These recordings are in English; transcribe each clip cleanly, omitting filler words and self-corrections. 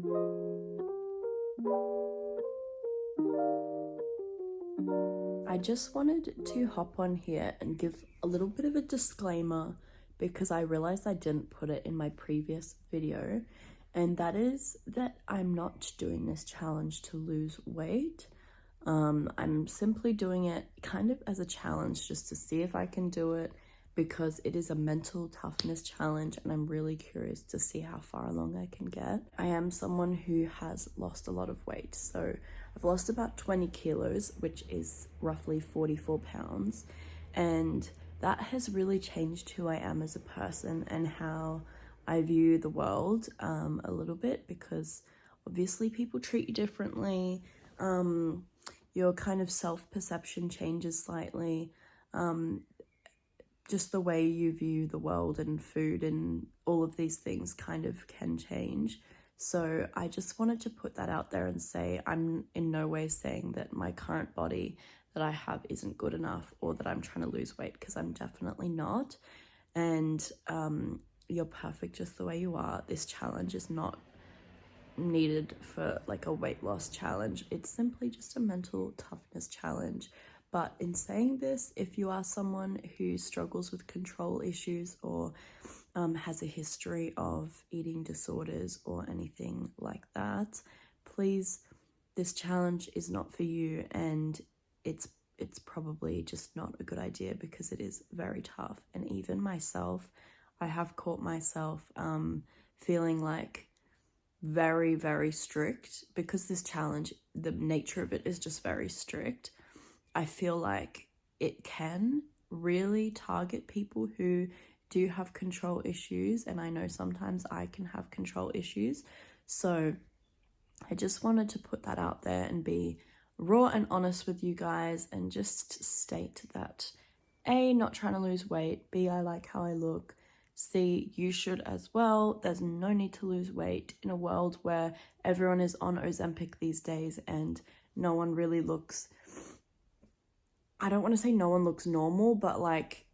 I just wanted to hop on here and give a little bit of a disclaimer because I realized I didn't put it in my previous video, and that is that I'm not doing this challenge to lose weight. I'm simply doing it kind of as a challenge just to see if I can do it, because it is a mental toughness challenge and I'm really curious to see how far along I can get. I am someone who has lost a lot of weight, so I've lost about 20 kilos, which is roughly 44 pounds, and that has really changed who I am as a person and how I view the world a little bit, because obviously people treat you differently. Your kind of self-perception changes slightly. Just the way you view the world and food and all of these things kind of can change. So I just wanted to put that out there and say I'm in no way saying that my current body that I have isn't good enough or that I'm trying to lose weight, because I'm definitely not. And you're perfect just the way you are. This challenge is not needed for like a weight loss challenge. It's simply just a mental toughness challenge. But in saying this, if you are someone who struggles with control issues or has a history of eating disorders or anything like that, please, this challenge is not for you, and it's probably just not a good idea because it is very tough. And even myself, I have caught myself feeling like very, very strict, because this challenge, the nature of it is just very strict. I feel like it can really target people who do have control issues, and I know sometimes I can have control issues. So I just wanted to put that out there and be raw and honest with you guys, and just state that A, not trying to lose weight, B, I like how I look, C, you should as well. There's no need to lose weight in a world where everyone is on Ozempic these days and no one really looks, I don't want to say no one looks normal, but like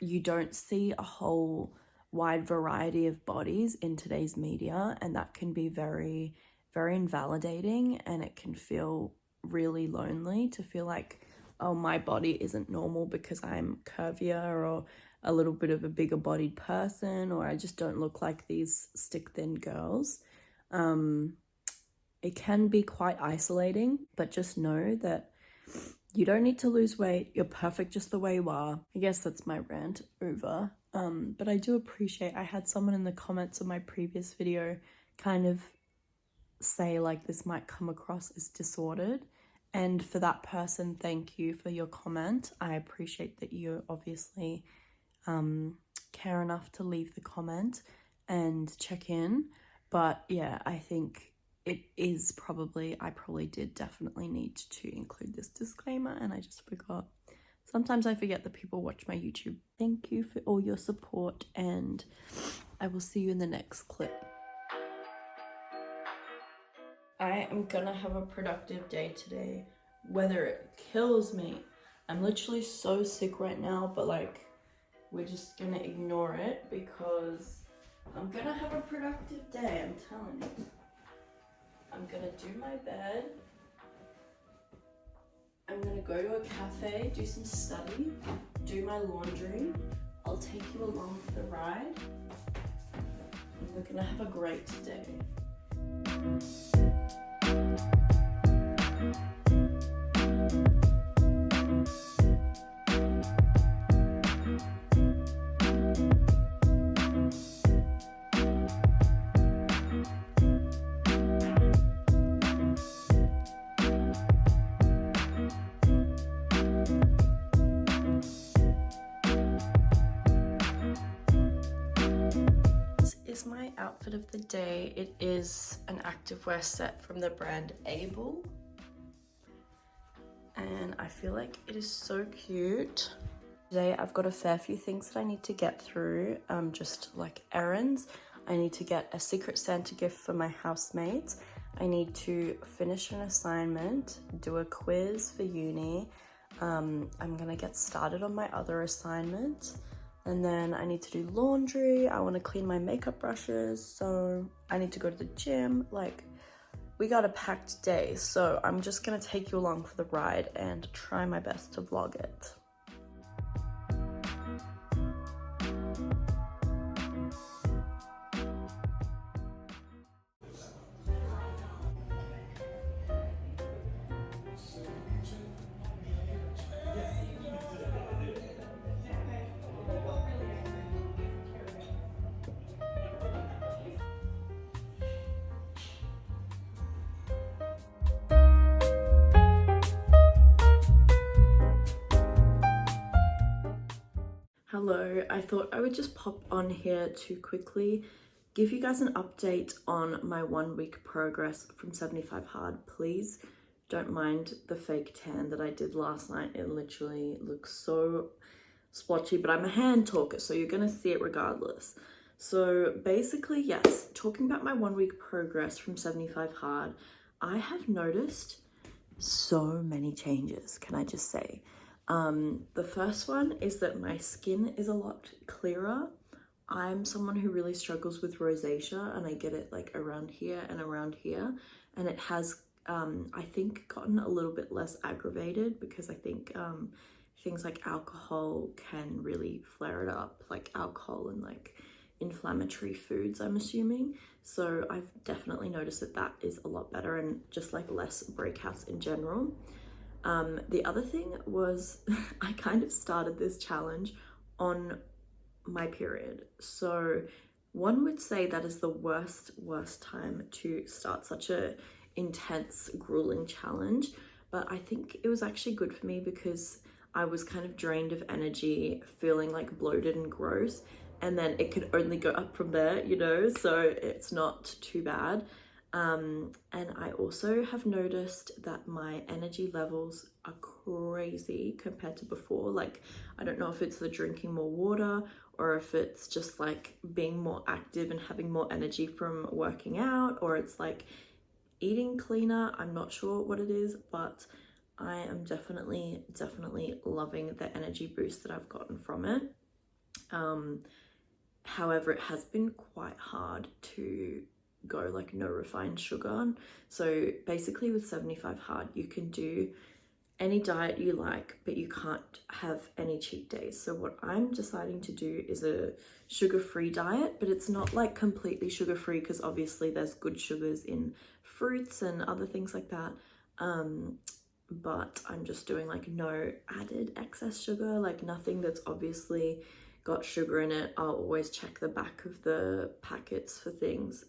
you don't see a whole wide variety of bodies in today's media, and that can be very, very invalidating, and it can feel really lonely to feel like, oh, my body isn't normal because I'm curvier or a little bit of a bigger bodied person, or I just don't look like these stick thin girls. It can be quite isolating, but just know that you don't need to lose weight. You're perfect just the way you are. I guess that's my rant over. But I do appreciate, I had someone in the comments of my previous video kind of say like this might come across as disordered. And for that person, thank you for your comment. I appreciate that you obviously care enough to leave the comment and check in. But yeah, I think it is probably, I probably did definitely need to include this disclaimer, and I just forgot. Sometimes I forget that people watch my YouTube. Thank you for all your support, and I will see you in the next clip. I am gonna have a productive day today, whether it kills me. I'm literally so sick right now, but like, we're just gonna ignore it because I'm gonna have a productive day, I'm telling you. I'm gonna do my bed. I'm gonna go to a cafe, do some study, do my laundry. I'll take you along for the ride. And we're gonna have a great day. Is my outfit of the day. It is an activewear set from the brand Able, and I feel like it is so cute. Today I've got a fair few things that I need to get through, just like errands. I need to get a Secret Santa gift for my housemates. I need to finish an assignment, do a quiz for uni. I'm gonna get started on my other assignment. And then I need to do laundry. I want to clean my makeup brushes. So I need to go to the gym. Like, We got a packed day, so I'm just gonna take you along for the ride and try my best to vlog it. Hello, I thought I would just pop on here to quickly give you guys an update on my 1 week progress from 75 hard. Please don't mind the fake tan that I did last night. It literally looks so splotchy, but I'm a hand talker, so you're gonna see it regardless. So basically, yes, talking about my 1 week progress from 75 hard, I have noticed so many changes, can I just say. The first one is that my skin is a lot clearer. I'm someone who really struggles with rosacea, and I get it like around here and around here, and it has I think gotten a little bit less aggravated because I think things like alcohol can really flare it up, like alcohol and like inflammatory foods, I'm assuming. So I've definitely noticed that that is a lot better, and just like less breakouts in general. The other thing was I kind of started this challenge on my period. So one would say that is the worst time to start such a intense, grueling challenge. But I think it was actually good for me because I was kind of drained of energy, feeling like bloated and gross. And then it could only go up from there, you know, so it's not too bad. And I also have noticed that my energy levels are crazy compared to before. Like, I don't know if it's the drinking more water or if it's just like being more active and having more energy from working out, or it's like eating cleaner. I'm not sure what it is, but I am definitely loving the energy boost that I've gotten from it. However, it has been quite hard to go like no refined sugar. So basically with 75 hard, you can do any diet you like, but you can't have any cheat days. So what I'm deciding to do is a sugar-free diet, but it's not like completely sugar-free because obviously there's good sugars in fruits and other things like that. But I'm just doing like no added excess sugar, like nothing that's obviously got sugar in it. I'll always check the back of the packets for things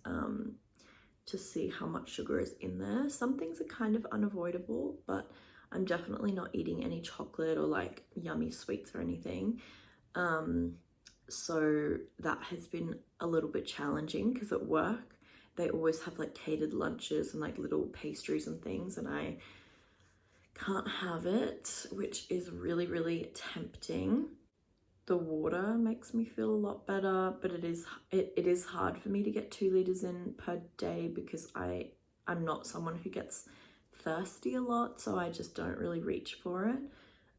to see how much sugar is in there. Some things are kind of unavoidable, but I'm definitely not eating any chocolate or like yummy sweets or anything. So that has been a little bit challenging because at work they always have like catered lunches and like little pastries and things, and I can't have it, which is really tempting. The water makes me feel a lot better, but it is hard for me to get 2 liters in per day because I'm not someone who gets thirsty a lot, so I just don't really reach for it.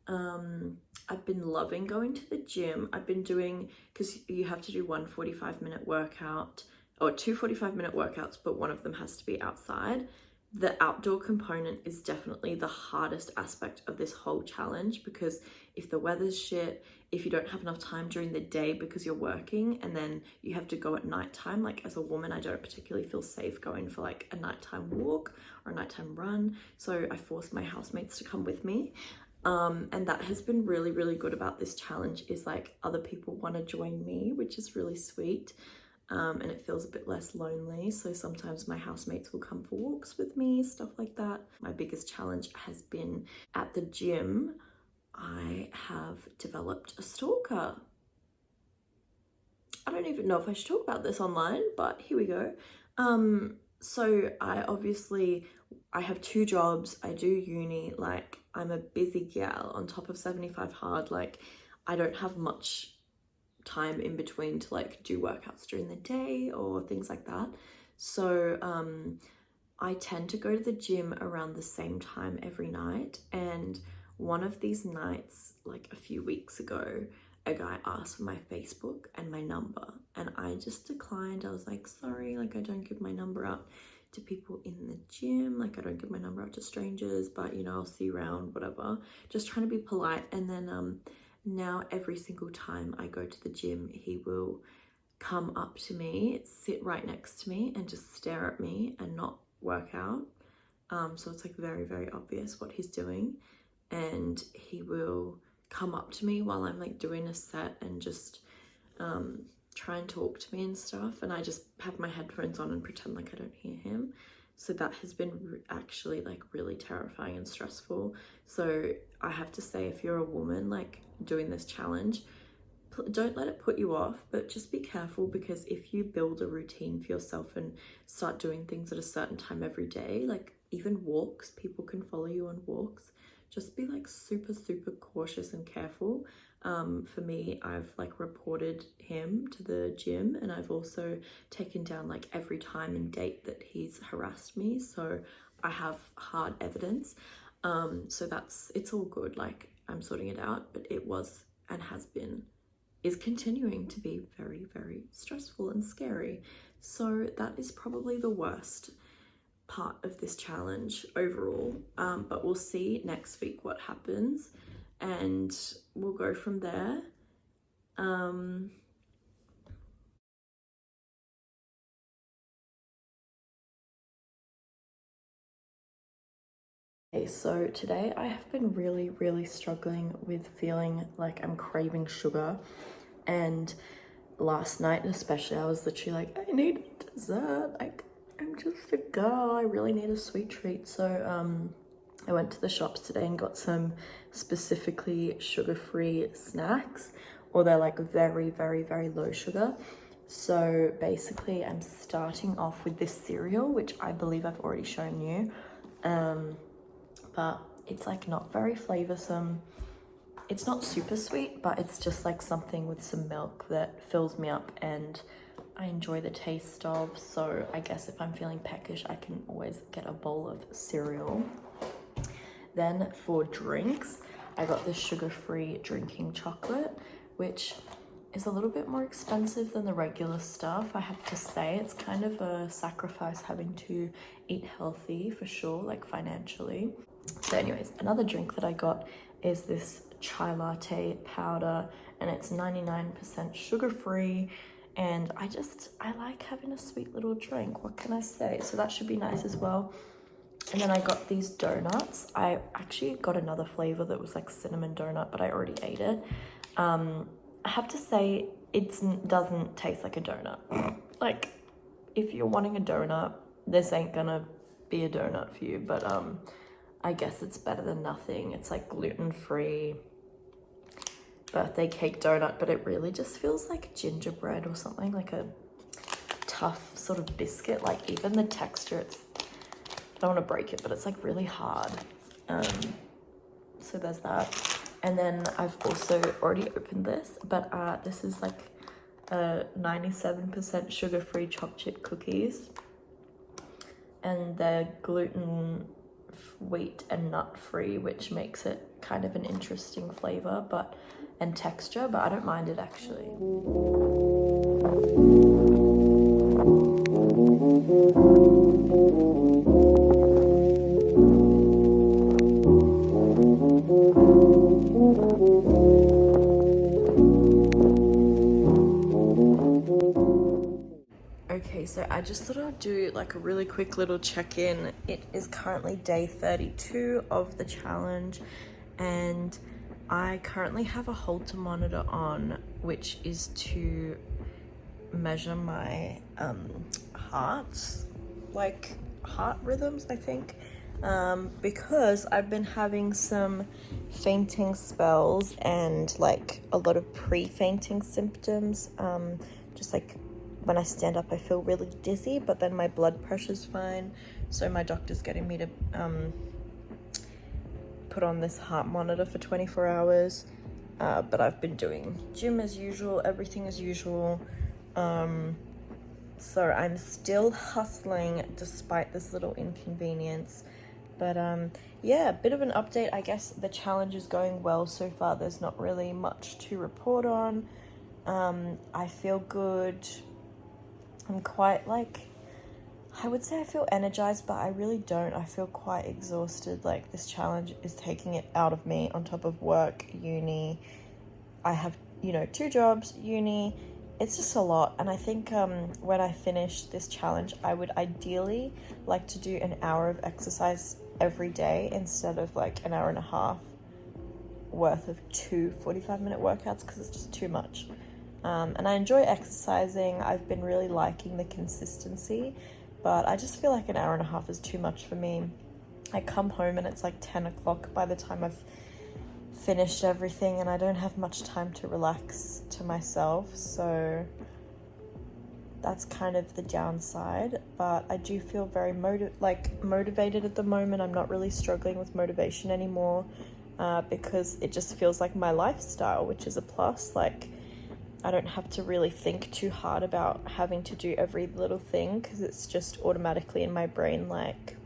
I've been loving going to the gym. I've been doing, because you have to do 1 45-minute workout or 2 45-minute workouts, but one of them has to be outside. The outdoor component is definitely the hardest aspect of this whole challenge, because if the weather's shit, if you don't have enough time during the day because you're working, and then you have to go at nighttime, like as a woman, I don't particularly feel safe going for like a nighttime walk or a nighttime run. So I forced my housemates to come with me. And that has been really good about this challenge, is like other people want to join me, which is really sweet. And it feels a bit less lonely. So sometimes my housemates will come for walks with me, stuff like that. My biggest challenge has been at the gym. I have developed a stalker. I don't even know if I should talk about this online, but here we go. So I have 2 jobs, I do uni, like I'm a busy gal on top of 75 hard. Like I don't have much time in between to like do workouts during the day or things like that. So I tend to go to the gym around the same time every night, and one of these nights, like a few weeks ago, a guy asked for my Facebook and my number, and I just declined. I was like, sorry, like I don't give my number out to people in the gym. Like I don't give my number out to strangers, but you know, I'll see you around, whatever. Just trying to be polite. And then now every single time I go to the gym, he will come up to me, sit right next to me and just stare at me and not work out. So it's like very, very obvious what he's doing. And he will come up to me while I'm like doing a set and just try and talk to me and stuff. And I just have my headphones on and pretend like I don't hear him. So that has been actually like really terrifying and stressful. So I have to say, if you're a woman like doing this challenge, don't let it put you off, but just be careful, because if you build a routine for yourself and start doing things at a certain time every day, like even walks, people can follow you on walks, just be like super, super cautious and careful. For me, I've like reported him to the gym, and I've also taken down like every time and date that he's harassed me, so I have hard evidence. So it's all good, like I'm sorting it out, but it was and is continuing to be very, very stressful and scary. So that is probably the worst part of this challenge overall, but we'll see next week what happens and we'll go from there. Okay, so today I have been really, really struggling with feeling like I'm craving sugar, and last night especially I was literally like, I need dessert, like I'm just a girl, I really need a sweet treat. So I went to the shops today and got some specifically sugar-free snacks, or they're like very, very, very low sugar. So basically I'm starting off with this cereal, which I believe I've already shown you, but it's like not very flavorsome. It's not super sweet, but it's just like something with some milk that fills me up and I enjoy the taste of. So I guess if I'm feeling peckish, I can always get a bowl of cereal. Then for drinks, I got this sugar-free drinking chocolate, which is a little bit more expensive than the regular stuff, I have to say. It's kind of a sacrifice having to eat healthy for sure, like financially. So anyways, another drink that I got is this chai latte powder, and it's 99% sugar-free, and I like having a sweet little drink, what can I say? So that should be nice as well. And then I got these donuts. I actually got another flavor that was like cinnamon donut, but I already ate it. I have to say, it doesn't taste like a donut. Like, if you're wanting a donut, this ain't gonna be a donut for you, but I guess it's better than nothing. It's like gluten-free birthday cake donut, but it really just feels like gingerbread or something, like a tough sort of biscuit. Like even the texture, I don't want to break it, but it's like really hard. So there's that. And then I've also already opened this, but this is like 97% sugar-free chocolate chip cookies, and they're gluten, wheat and nut-free, which makes it kind of an interesting flavor and texture, but I don't mind it actually. Okay, so I just thought I'd do like a really quick little check-in. It is currently day 32 of the challenge, and I currently have a Holter monitor on, which is to measure my heart rhythms, I think, because I've been having some fainting spells and like a lot of pre-fainting symptoms, just like when I stand up I feel really dizzy, but then my blood pressure's fine, so my doctor's getting me to put on this heart monitor for 24 hours, but I've been doing gym as usual, everything as usual, so I'm still hustling despite this little inconvenience. But yeah, a bit of an update. I guess the challenge is going well so far. There's not really much to report on. I feel good. I'm quite like I would say I feel energized, but I really don't. I feel quite exhausted. Like, this challenge is taking it out of me on top of work, uni. I have, 2 jobs, uni. It's just a lot. And I think when I finish this challenge, I would ideally like to do an hour of exercise every day instead of like an hour and a half worth of 2 45-minute workouts, because it's just too much. And I enjoy exercising. I've been really liking the consistency, but I just feel like an hour and a half is too much for me. I come home and it's like 10 o'clock by the time I've finished everything, and I don't have much time to relax to myself, so that's kind of the downside. But I do feel very motivated at the moment. I'm not really struggling with motivation anymore, because it just feels like my lifestyle, which is a plus. Like, I don't have to really think too hard about having to do every little thing, because it's just automatically in my brain like,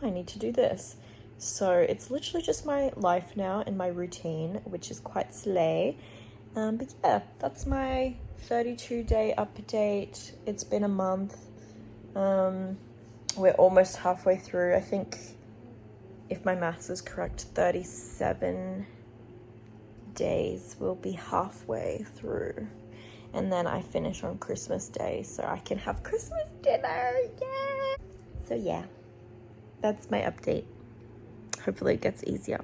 I need to do this. So it's literally just my life now and my routine, which is quite slay. But yeah, that's my 32-day update. It's been a month. We're almost halfway through. I think, if my maths is correct, 37 days will be halfway through. And then I finish on Christmas Day, so I can have Christmas dinner. Yeah! So yeah, that's my update. Hopefully it gets easier.